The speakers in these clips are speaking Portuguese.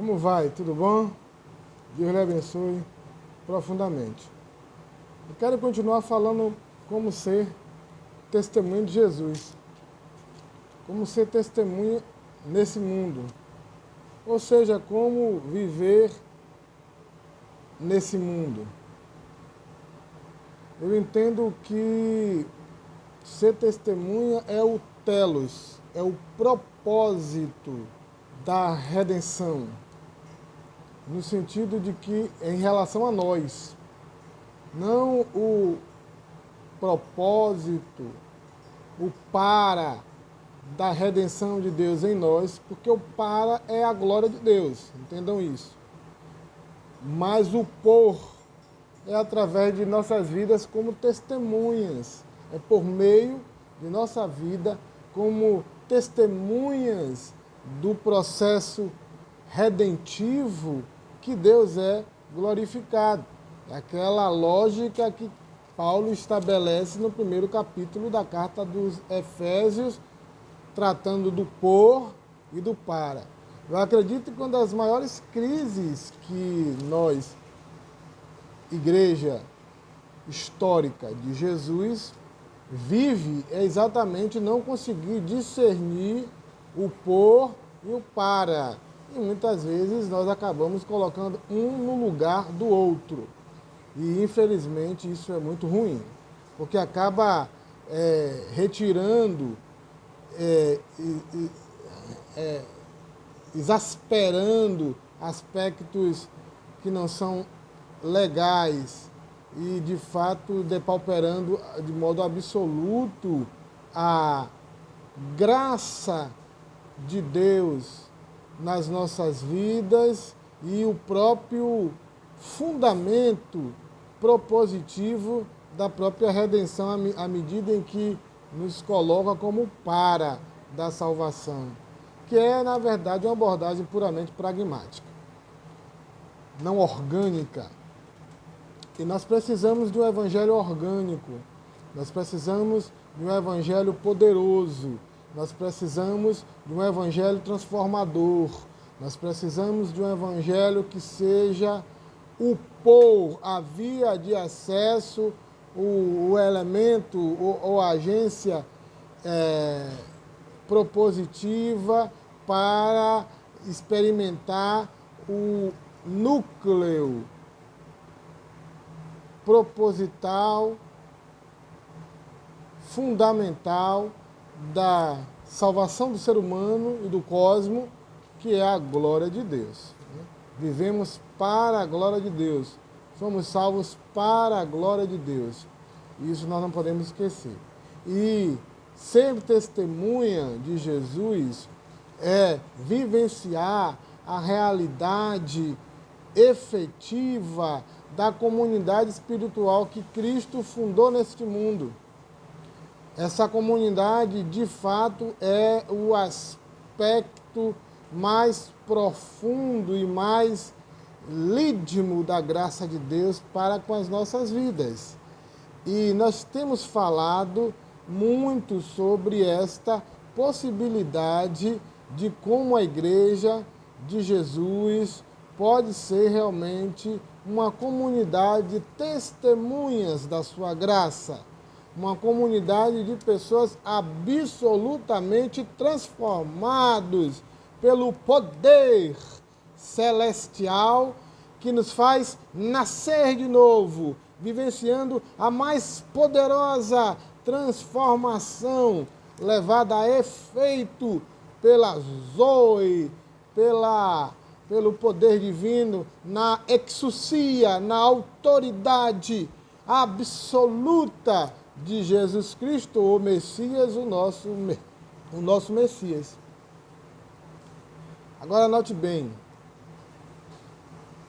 Como vai? Tudo bom? Deus lhe abençoe profundamente. Eu quero continuar falando como ser testemunho de Jesus. Como ser testemunha nesse mundo. Ou seja, como viver nesse mundo. Eu entendo que ser testemunha é o telos, é o propósito da redenção. No sentido de que, em relação a nós, não o propósito, o para da redenção de Deus em nós, porque o para é a glória de Deus, entendam isso. Mas o por é através de nossas vidas como testemunhas, é por meio de nossa vida como testemunhas do processo redentivo que Deus é glorificado. É aquela lógica que Paulo estabelece no primeiro capítulo da carta dos Efésios, tratando do por e do para. Eu acredito que uma das maiores crises que nós, igreja histórica de Jesus, vive é exatamente não conseguir discernir o por e o para. E muitas vezes nós acabamos colocando um no lugar do outro. E infelizmente isso é muito ruim, porque acaba retirando, exasperando aspectos que não são legais e, de fato, depauperando de modo absoluto a graça de Deus nas nossas vidas e o próprio fundamento propositivo da própria redenção à medida em que nos coloca como para da salvação, que é, na verdade, uma abordagem puramente pragmática, não orgânica. E nós precisamos de um evangelho orgânico, nós precisamos de um evangelho poderoso, nós precisamos de um evangelho transformador, nós precisamos de um evangelho que seja o por, a via de acesso, o elemento ou a agência propositiva para experimentar o núcleo proposital, fundamental da salvação do ser humano e do cosmos, que é a glória de Deus. Vivemos para a glória de Deus. Somos salvos para a glória de Deus. Isso nós não podemos esquecer. E ser testemunha de Jesus é vivenciar a realidade efetiva da comunidade espiritual que Cristo fundou neste mundo. Essa comunidade, de fato, é o aspecto mais profundo e mais lídimo da graça de Deus para com as nossas vidas. E nós temos falado muito sobre esta possibilidade de como a igreja de Jesus pode ser realmente uma comunidade de testemunhas da sua graça, uma comunidade de pessoas absolutamente transformados pelo poder celestial que nos faz nascer de novo, vivenciando a mais poderosa transformação levada a efeito pela Zoe, pelo poder divino, na exousia, na autoridade absoluta de Jesus Cristo, o Messias, o nosso Messias. Agora note bem,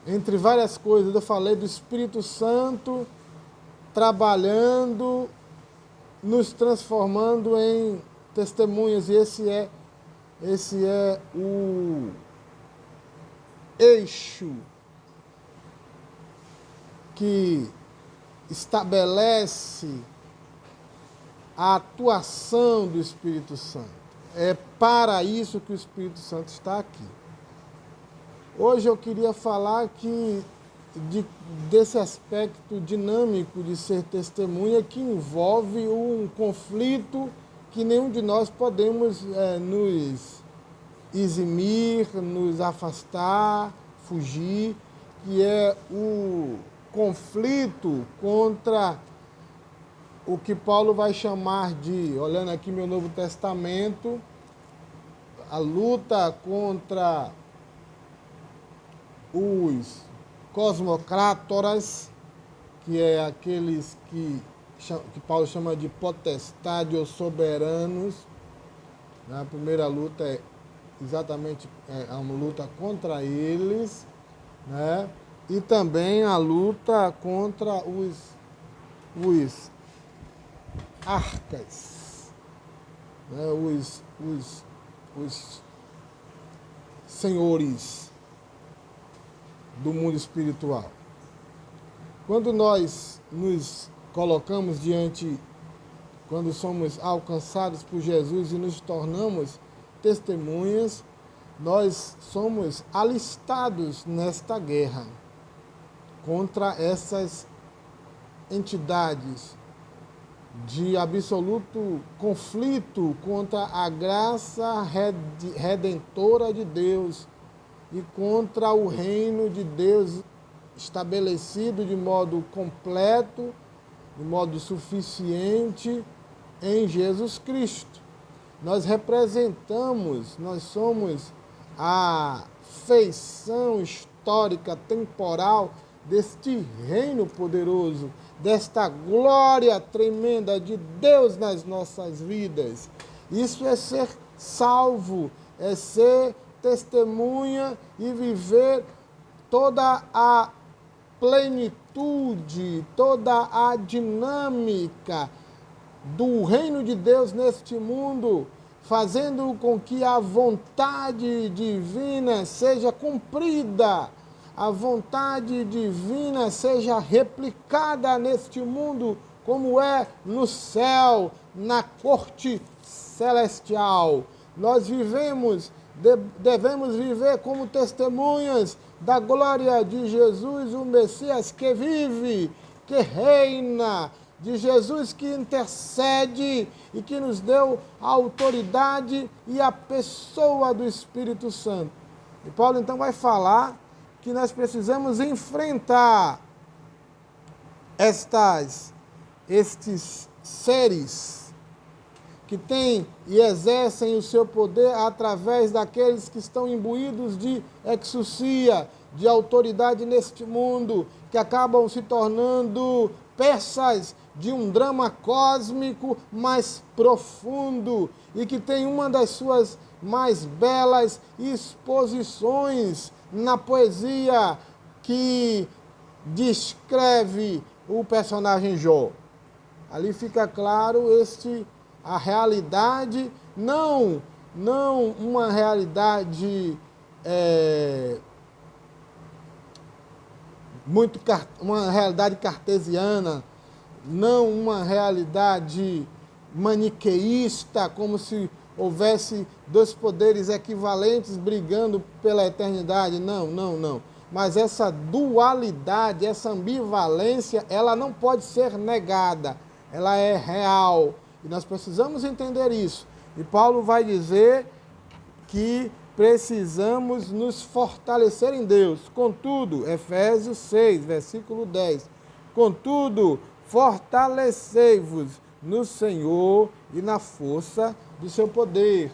entre várias coisas, eu falei do Espírito Santo trabalhando, nos transformando em testemunhas, e esse é o eixo que estabelece a atuação do Espírito Santo. É para isso que o Espírito Santo está aqui. Hoje eu queria falar desse aspecto dinâmico de ser testemunha que envolve um conflito que nenhum de nós podemos nos eximir, nos afastar, fugir, que é o conflito contra o que Paulo vai chamar de, olhando aqui meu Novo Testamento, a luta contra os cosmocrátoras, que é aqueles que Paulo chama de potestade ou soberanos. A primeira luta é exatamente uma luta contra eles, né? E também a luta contra os arcas, né? Os senhores do mundo espiritual. Quando nós nos colocamos quando somos alcançados por Jesus e nos tornamos testemunhas, nós somos alistados nesta guerra contra essas entidades de absoluto conflito contra a graça redentora de Deus e contra o reino de Deus estabelecido de modo completo, de modo suficiente em Jesus Cristo. Nós somos a feição histórica, temporal deste reino poderoso, desta glória tremenda de Deus nas nossas vidas. Isso é ser salvo, é ser testemunha e viver toda a plenitude, toda a dinâmica do reino de Deus neste mundo, fazendo com que a vontade divina seja cumprida, a vontade divina seja replicada neste mundo, como é no céu, na corte celestial. Nós devemos viver como testemunhas da glória de Jesus, o Messias que vive, que reina, de Jesus que intercede e que nos deu a autoridade e a pessoa do Espírito Santo. E Paulo então vai falar que nós precisamos enfrentar estes seres que têm e exercem o seu poder através daqueles que estão imbuídos de exousia, de autoridade neste mundo, que acabam se tornando peças de um drama cósmico mais profundo e que tem uma das suas mais belas exposições na poesia que descreve o personagem Jó. Ali fica claro a realidade, não uma realidade uma realidade cartesiana, não uma realidade maniqueísta, como se houvesse dois poderes equivalentes brigando pela eternidade. Não. Mas essa dualidade, essa ambivalência, ela não pode ser negada. Ela é real. E nós precisamos entender isso. E Paulo vai dizer que precisamos nos fortalecer em Deus. Contudo, Efésios 6, versículo 10. Contudo, fortalecei-vos no Senhor e na força do seu poder.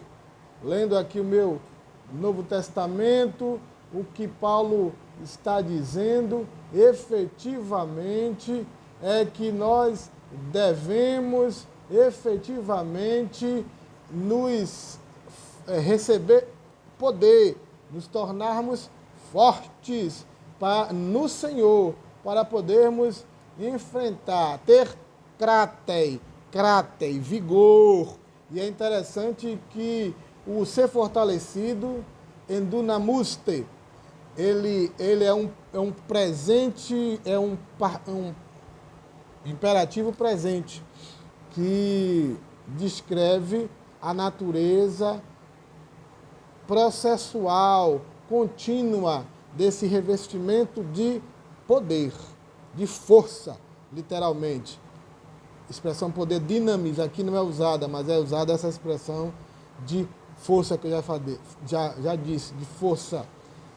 Lendo aqui o meu Novo Testamento, o que Paulo está dizendo efetivamente é que nós devemos efetivamente nos receber poder, nos tornarmos fortes no Senhor, para podermos enfrentar, ter cratei, vigor. E é interessante que o ser fortalecido, endunamuste, ele é um presente, é um imperativo presente, que descreve a natureza processual contínua desse revestimento de poder, de força, literalmente. Expressão poder dinamiza, aqui não é usada, mas é usada essa expressão de força que eu já disse, de força.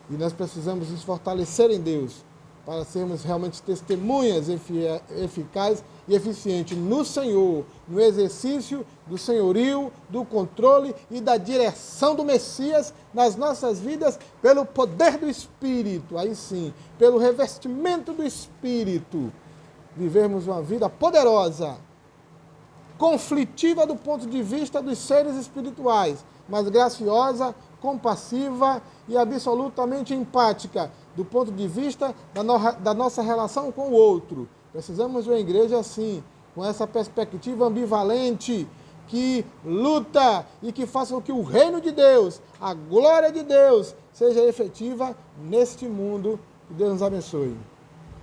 E nós precisamos nos fortalecer em Deus para sermos realmente testemunhas eficazes e eficientes no Senhor, no exercício do senhorio, do controle e da direção do Messias nas nossas vidas, pelo poder do Espírito, aí sim, pelo revestimento do Espírito, vivermos uma vida poderosa, conflitiva do ponto de vista dos seres espirituais, mas graciosa, compassiva e absolutamente empática do ponto de vista da nossa relação com o outro. Precisamos de uma igreja assim, com essa perspectiva ambivalente, que luta e que faça com que o reino de Deus, a glória de Deus, seja efetiva neste mundo. Que Deus nos abençoe.